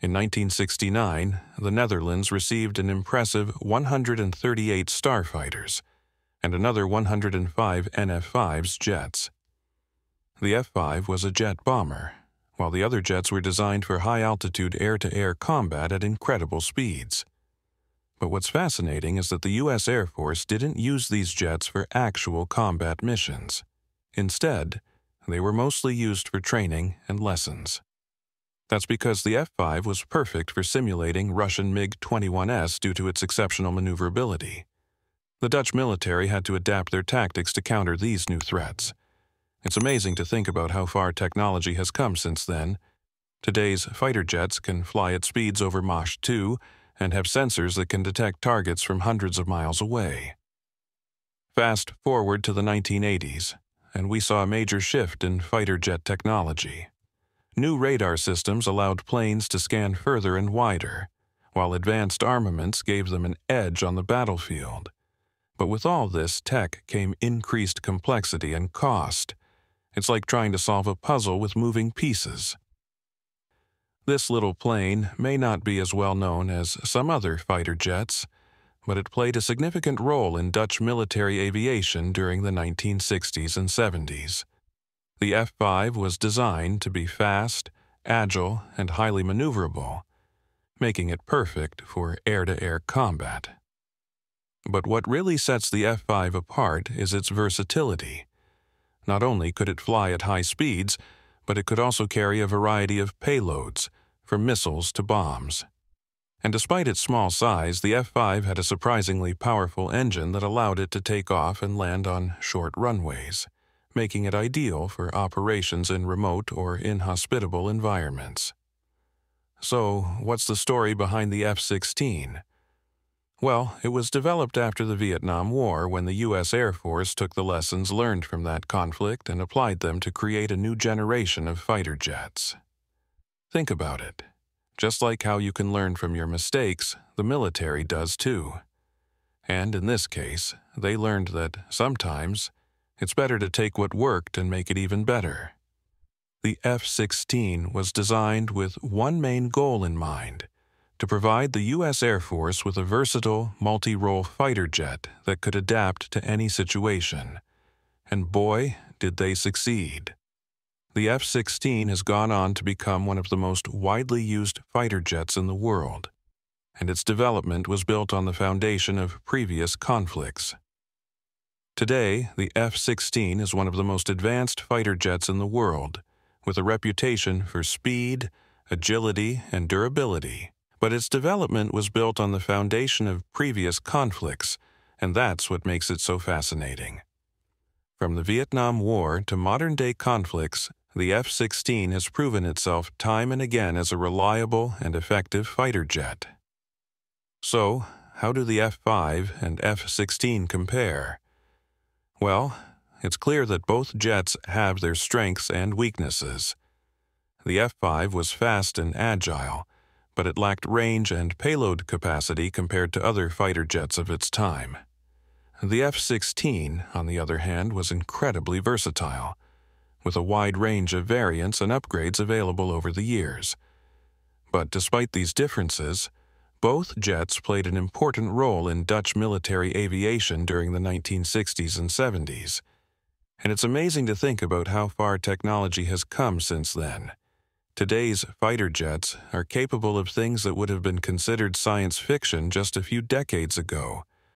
In 1969, the Netherlands received an impressive 138 Starfighters and another 105 NF-5's jets. The F-5 was a jet bomber, while the other jets were designed for high-altitude air-to-air combat at incredible speeds. But what's fascinating is that the U.S. Air Force didn't use these jets for actual combat missions. Instead, they were mostly used for training and lessons. That's because the F-5 was perfect for simulating Russian MiG-21S due to its exceptional maneuverability. The Dutch military had to adapt their tactics to counter these new threats. It's amazing to think about how far technology has come since then. Today's fighter jets can fly at speeds over Mach 2 and have sensors that can detect targets from hundreds of miles away. Fast forward to the 1980s, and we saw a major shift in fighter jet technology. New radar systems allowed planes to scan further and wider, while advanced armaments gave them an edge on the battlefield. But with all this tech came increased complexity and cost. It's like trying to solve a puzzle with moving pieces. This little plane may not be as well known as some other fighter jets, but it played a significant role in Dutch military aviation during the 1960s and 70s. The F-5 was designed to be fast, agile, and highly maneuverable, making it perfect for air-to-air combat. But what really sets the F-5 apart is its versatility. Not only could it fly at high speeds, but it could also carry a variety of payloads, from missiles to bombs. And despite its small size, the F-5 had a surprisingly powerful engine that allowed it to take off and land on short runways, making it ideal for operations in remote or inhospitable environments. So, what's the story behind the F-16? Well, it was developed after the Vietnam War when the U.S. Air Force took the lessons learned from that conflict and applied them to create a new generation of fighter jets. Think about it. Just like how you can learn from your mistakes, the military does too. And in this case, they learned that sometimes it's better to take what worked and make it even better. The F-16 was designed with one main goal in mind: to provide the U.S. Air Force with a versatile, multi-role fighter jet that could adapt to any situation. And boy, did they succeed. The F-16 has gone on to become one of the most widely used fighter jets in the world, and its development was built on the foundation of previous conflicts. Today, the F-16 is one of the most advanced fighter jets in the world, with a reputation for speed, agility, and durability. But its development was built on the foundation of previous conflicts, and that's what makes it so fascinating. From the Vietnam War to modern-day conflicts, the F-16 has proven itself time and again as a reliable and effective fighter jet. So, how do the F-5 and F-16 compare? Well, it's clear that both jets have their strengths and weaknesses. The F-5 was fast and agile, but it lacked range and payload capacity compared to other fighter jets of its time. The F-16, on the other hand, was incredibly versatile, with a wide range of variants and upgrades available over the years. But despite these differences, both jets played an important role in Dutch military aviation during the 1960s and 70s. And it's amazing to think about how far technology has come since then. Today's fighter jets are capable of things that would have been considered science fiction just a few decades ago.